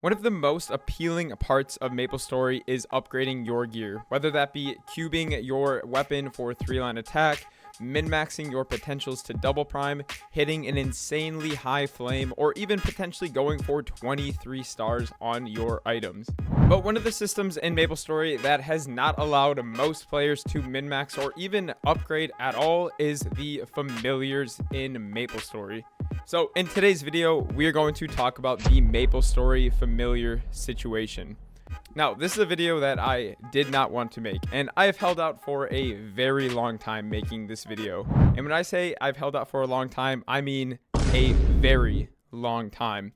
One of the most appealing parts of Maplestory is upgrading your gear, whether that be cubing your weapon for 3-line attack, min-maxing your potentials to double prime, hitting an insanely high flame, or even potentially going for 23 stars on your items. But one of the systems in Maplestory that has not allowed most players to min-max or even upgrade at all is the familiars in Maplestory. So in today's video, we are going to talk about the Maplestory Familiar Situation. Now, this is a video that I did not want to make, and I have held out for a very long time making this video. And when I say I've held out for a long time, I mean a very long time.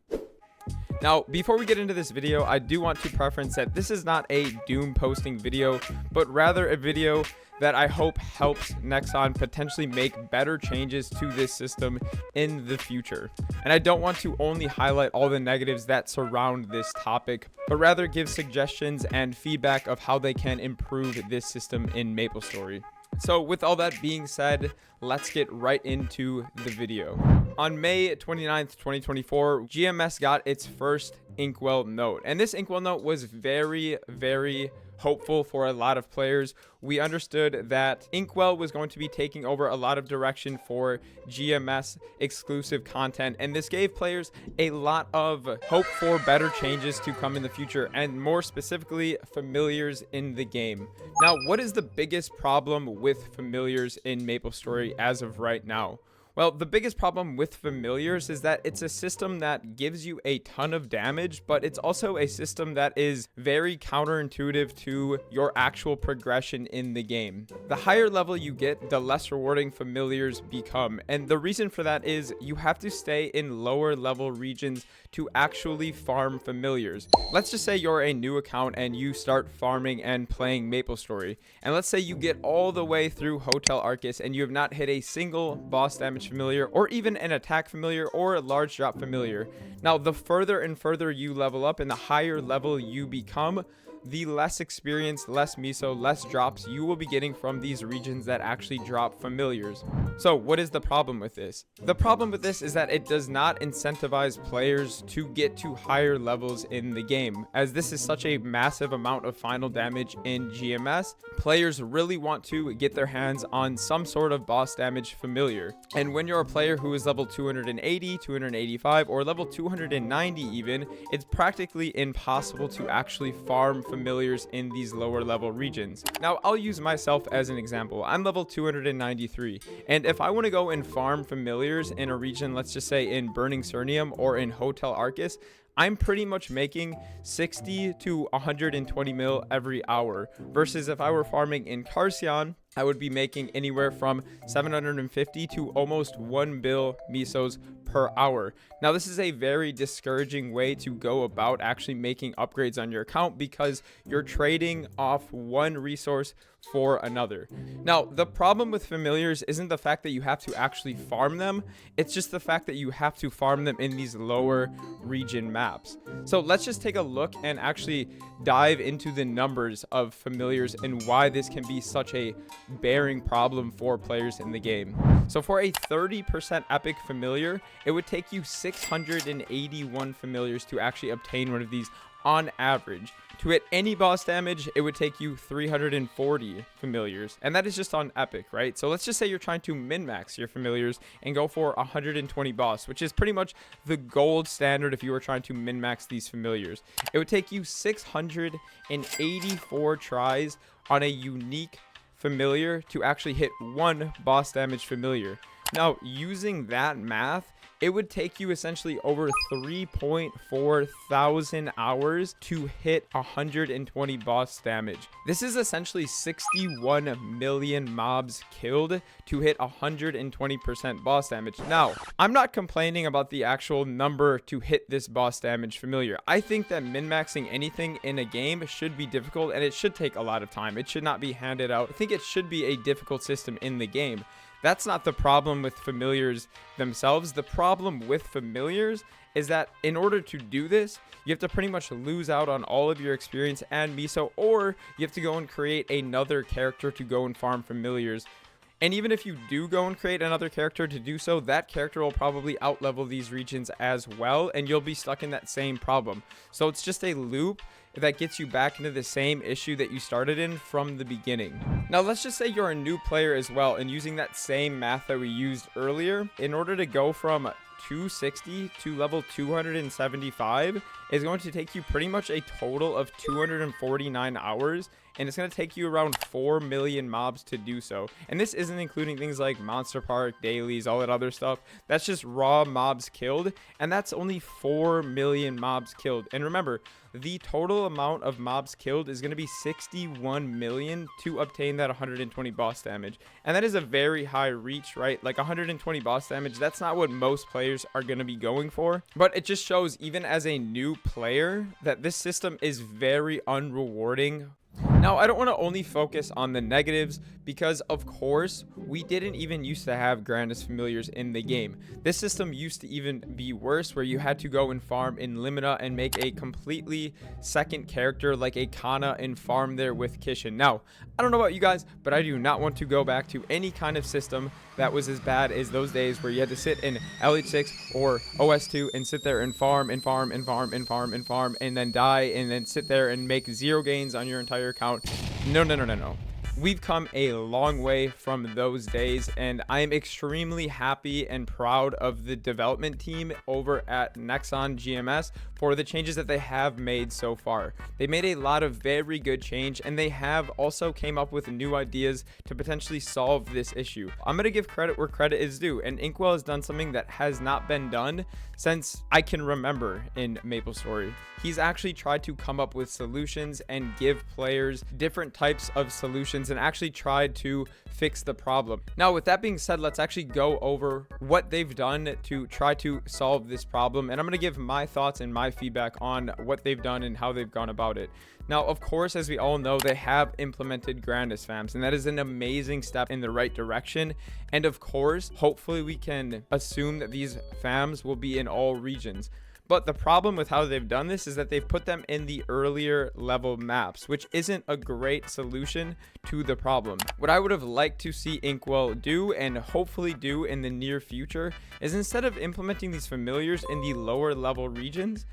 Now, before we get into this video, I do want to preference that this is not a doom posting video, but rather a video that I hope helps Nexon potentially make better changes to this system in the future. And I don't want to only highlight all the negatives that surround this topic, but rather give suggestions and feedback of how they can improve this system in Maplestory. So with all that being said, let's get right into the video. On May 29th, 2024, GMS got its first Inkwell note. And this Inkwell note was very hopeful for a lot of players. We understood that Inkwell was going to be taking over a lot of direction for GMS exclusive content, and this gave players a lot of hope for better changes to come in the future, and more specifically, familiars in the game. Now, what is the biggest problem with familiars in Maplestory as of right now? Well, the biggest problem with familiars is that it's a system that gives you a ton of damage, but it's also a system that is very counterintuitive to your actual progression in the game. The higher level you get, the less rewarding familiars become, and the reason for that is you have to stay in lower level regions to actually farm familiars. Let's just say you're a new account and you start farming and playing Maplestory, and let's say you get all the way through Hotel Arcus and you have not hit a single boss damage familiar, or even an attack familiar, or a large drop familiar. Now, the further and further you level up and the higher level you become, the less experience, less miso, less drops you will be getting from these regions that actually drop familiars. So what is the problem with this? The problem with this is that it does not incentivize players to get to higher levels in the game. As this is such a massive amount of final damage in GMS, players really want to get their hands on some sort of boss damage familiar. And when you're a player who is level 280, 285, or level 290 even, it's practically impossible to actually farm familiars in these lower level regions. Now, I'll use myself as an example. I'm level 293, and if I want to go and farm familiars in a region, let's just say in Burning Cernium or in Hotel Arcus, I'm pretty much making 60 to 120 mil every hour, versus if I were farming in Carcion, I would be making anywhere from 750 to almost 1 bill misos per hour. Now, this is a very discouraging way to go about actually making upgrades on your account, because you're trading off one resource for another. Now, the problem with familiars isn't the fact that you have to actually farm them, it's just the fact that you have to farm them in these lower region maps. So let's just take a look and actually dive into the numbers of familiars and why this can be such a bearing problem for players in the game. So for a 30% epic familiar, it would take you 681 familiars to actually obtain one of these on average. To hit any boss damage, it would take you 340 familiars, and that is just on epic, right? So let's just say you're trying to min-max your familiars and go for 120 boss, which is pretty much the gold standard if you were trying to min-max these familiars. It would take you 684 tries on a unique familiar to actually hit one boss damage familiar. Now, using that math, it would take you essentially over 3.4 thousand hours to hit 120 boss damage. This is essentially 61 million mobs killed to hit 120% boss damage. Now, I'm not complaining about the actual number to hit this boss damage familiar. I think that min-maxing anything in a game should be difficult, and it should take a lot of time. It should not be handed out. I think it should be a difficult system in the game. That's not the problem with familiars themselves. The problem with familiars is that in order to do this, you have to pretty much lose out on all of your experience and miso, or you have to go and create another character to go and farm familiars And even if you do go and create another character to do so, that character will probably outlevel these regions as well, and you'll be stuck in that same problem. So it's just a loop that gets you back into the same issue that you started in from the beginning. Now, let's just say you're a new player as well, and using that same math that we used earlier, in order to go from 260 to level 275 is going to take you pretty much a total of 249 hours, and it's going to take you around 4 million mobs to do so. And this isn't including things like Monster Park, dailies, all that other stuff. That's just raw mobs killed, and that's only 4 million mobs killed. And remember, the total amount of mobs killed is going to be 61 million to obtain that 120 boss damage. And that is a very high reach, right? Like 120 boss damage, that's not what most players are going to be going for. But it just shows, even as a new player, that this system is very unrewarding. Now, I don't want to only focus on the negatives because, of course, we didn't even used to have grandis familiars in the game. This system used to even be worse, where you had to go and farm in Limina and make a completely second character like a Kana and farm there with Kishin. Now, I don't know about you guys, but I do not want to go back to any kind of system that was as bad as those days where you had to sit in LH6 or OS2 and sit there and farm and farm and farm and farm and farm and then die and then sit there and make 0 gains on your entire account. No. We've come a long way from those days, and I am extremely happy and proud of the development team over at Nexon GMS for the changes that they have made so far. They made a lot of very good change, and they have also came up with new ideas to potentially solve this issue. I'm going to give credit where credit is due, and Inkwell has done something that has not been done since I can remember in Maplestory. He's actually tried to come up with solutions and give players different types of solutions and actually tried to fix the problem. Now, with that being said, let's actually go over what they've done to try to solve this problem, and I'm going to give my thoughts and my feedback on what they've done and how they've gone about it. Now, of course, as we all know, they have implemented grandis fams, and that is an amazing step in the right direction. And of course, hopefully we can assume that these fams will be in all regions. But the problem with how they've done this is that they've put them in the earlier level maps, which isn't a great solution to the problem. What I would have liked to see Inkwell do, and hopefully do in the near future, is instead of implementing these familiars in the lower level regions,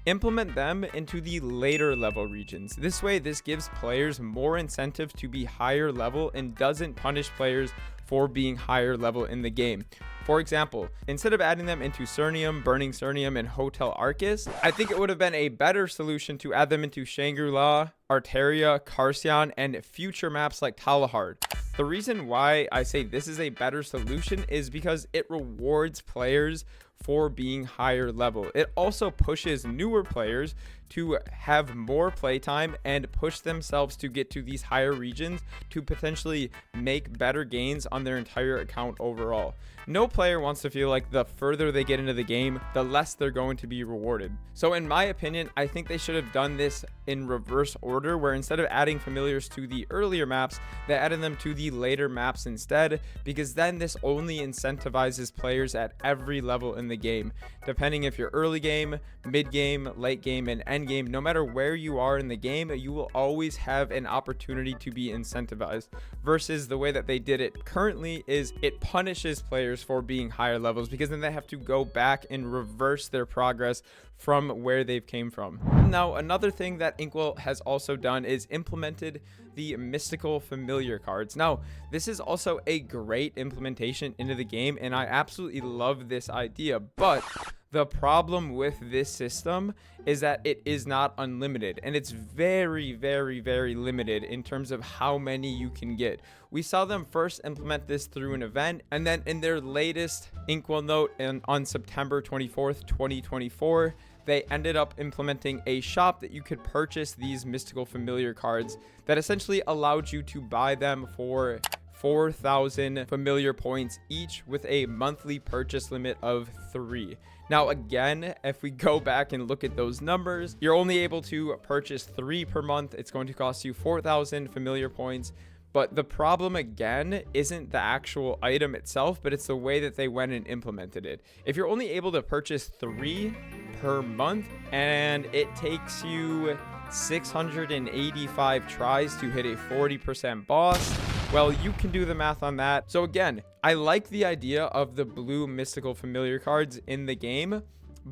implement them into the later level regions. This way, this gives players more incentive to be higher level and doesn't punish players for being higher level in the game. For example, instead of adding them into Cernium, Burning Cernium, and Hotel Arcus, I think it would have been a better solution to add them into Shangri-La, Arteria, Carcion, and future maps like Talahard. The reason why I say this is a better solution is because it rewards players for being higher level. It also pushes newer players to have more playtime and push themselves to get to these higher regions to potentially make better gains on their entire account overall. No player wants to feel like the further they get into the game, the less they're going to be rewarded. So in my opinion, I think they should have done this in reverse order, where instead of adding familiars to the earlier maps, they added them to the later maps instead, because then this only incentivizes players at every level in the game. Depending if you're early game, mid game, late game, and end game, no matter where you are in the game, you will always have an opportunity to be incentivized, versus the way that they did it currently is it punishes players for being higher levels, because then they have to go back and reverse their progress from where they've came from. Now, another thing that Inkwell has also done is implemented the mystical familiar cards. Now, this is also a great implementation into the game, and I absolutely love this idea, but the problem with this system is that it is not unlimited, and it's very, very, very limited in terms of how many you can get. We saw them first implement this through an event, and then in their latest Inkwell note on September 24th, 2024, they ended up implementing a shop that you could purchase these mystical familiar cards that essentially allowed you to buy them for 4,000 familiar points each, with a monthly purchase limit of 3. Now, again, if we go back and look at those numbers, you're only able to purchase 3 per month. It's going to cost you 4,000 familiar points. But the problem, again, isn't the actual item itself, but it's the way that they went and implemented it. If you're only able to purchase 3 per month, and it takes you 685 tries to hit a 40% boss, Well, you can do the math on that. So again, I like the idea of the blue mystical familiar cards in the game,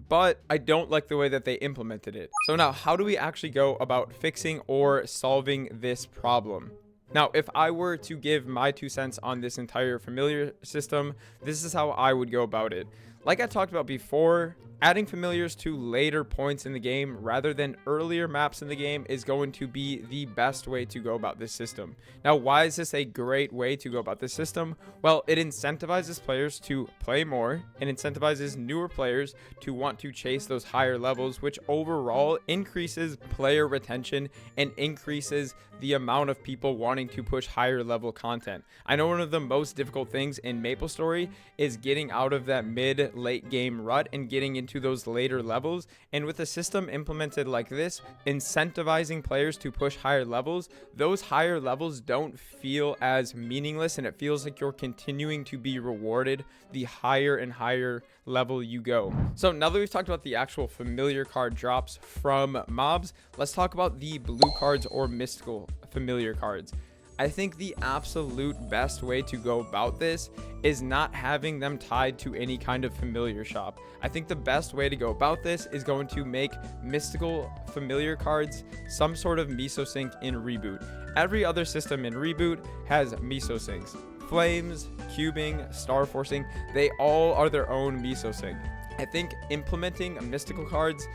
but I don't like the way that they implemented it. So now, how do we actually go about fixing or solving this problem? Now, if I were to give my 2 cents on this entire familiar system, this is how I would go about it. Like I talked about before, adding familiars to later points in the game rather than earlier maps in the game is going to be the best way to go about this system. Now, why is this a great way to go about this system? Well, it incentivizes players to play more and incentivizes newer players to want to chase those higher levels, which overall increases player retention and increases the amount of people wanting to push higher level content. I know one of the most difficult things in Maplestory is getting out of that mid-late game rut and getting into those later levels, and with a system implemented like this, incentivizing players to push higher levels, those higher levels don't feel as meaningless, and it feels like you're continuing to be rewarded the higher and higher level you go. So now that we've talked about the actual familiar card drops from mobs, let's talk about the blue cards or mystical familiar cards. I think the absolute best way to go about this is not having them tied to any kind of familiar shop. I think the best way to go about this is going to make mystical familiar cards some sort of meso sync in Reboot. Every other system in Reboot has meso syncs. Flames, cubing, star forcing, they all are their own meso sync. I think implementing mystical cards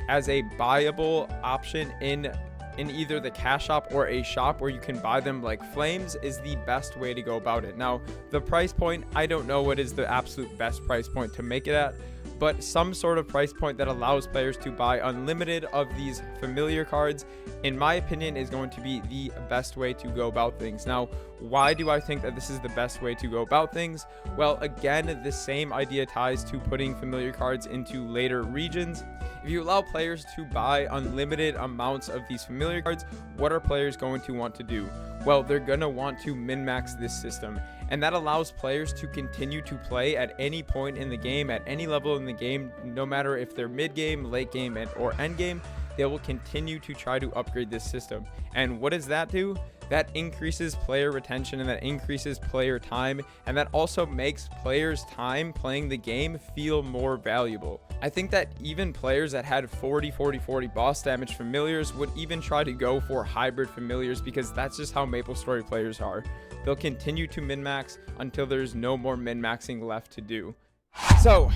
as a buyable option in either the cash shop or a shop where you can buy them like flames is the best way to go about it. Now, the price point, I don't know what is the absolute best price point to make it at, but some sort of price point that allows players to buy unlimited of these familiar cards, in my opinion, is going to be the best way to go about things. Now, why do I think that this is the best way to go about things? Well, again, the same idea ties to putting familiar cards into later regions. If you allow players to buy unlimited amounts of these familiar cards, what are players going to want to do? Well, they're going to want to min-max this system, and that allows players to continue to play at any point in the game, at any level in the game, no matter if they're mid-game, late game, or end game. They will continue to try to upgrade this system. And what does that do? That increases player retention, and that increases player time, and that also makes players' time playing the game feel more valuable. I think that even players that had 40 boss damage familiars would even try to go for hybrid familiars, because that's just how Maplestory players are. They'll continue to min-max until there's no more min-maxing left to do. So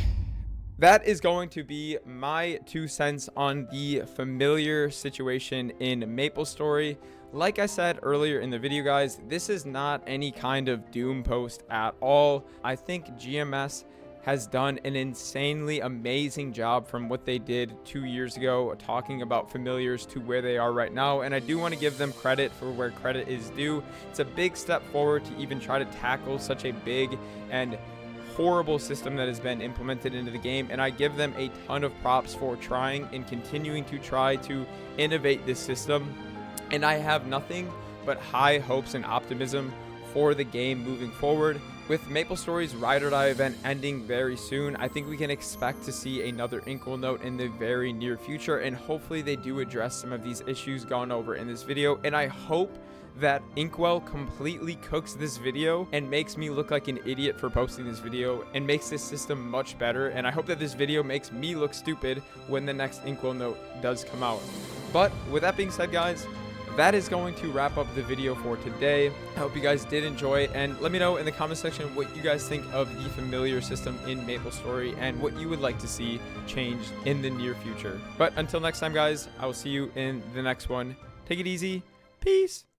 that is going to be my 2 cents on the familiar situation in Maplestory. Like I said earlier in the video, guys, this is not any kind of doom post at all. I think GMS has done an insanely amazing job from what they did 2 years ago, talking about familiars, to where they are right now, and I do want to give them credit for where credit is due. It's a big step forward to even try to tackle such a big and horrible system that has been implemented into the game, and I give them a ton of props for trying and continuing to try to innovate this system. And I have nothing but high hopes and optimism for the game moving forward. With Maplestory's Ride or Die event ending very soon, I think we can expect to see another Inkwell note in the very near future, and hopefully they do address some of these issues gone over in this video. And I hope that Inkwell completely cooks this video and makes me look like an idiot for posting this video and makes this system much better. And I hope that this video makes me look stupid when the next Inkwell note does come out. But with that being said, guys, that is going to wrap up the video for today. I hope you guys did enjoy it, and let me know in the comment section what you guys think of the familiar system in Maplestory and what you would like to see changed in the near future. But until next time, guys, I will see you in the next one. Take it easy. Peace.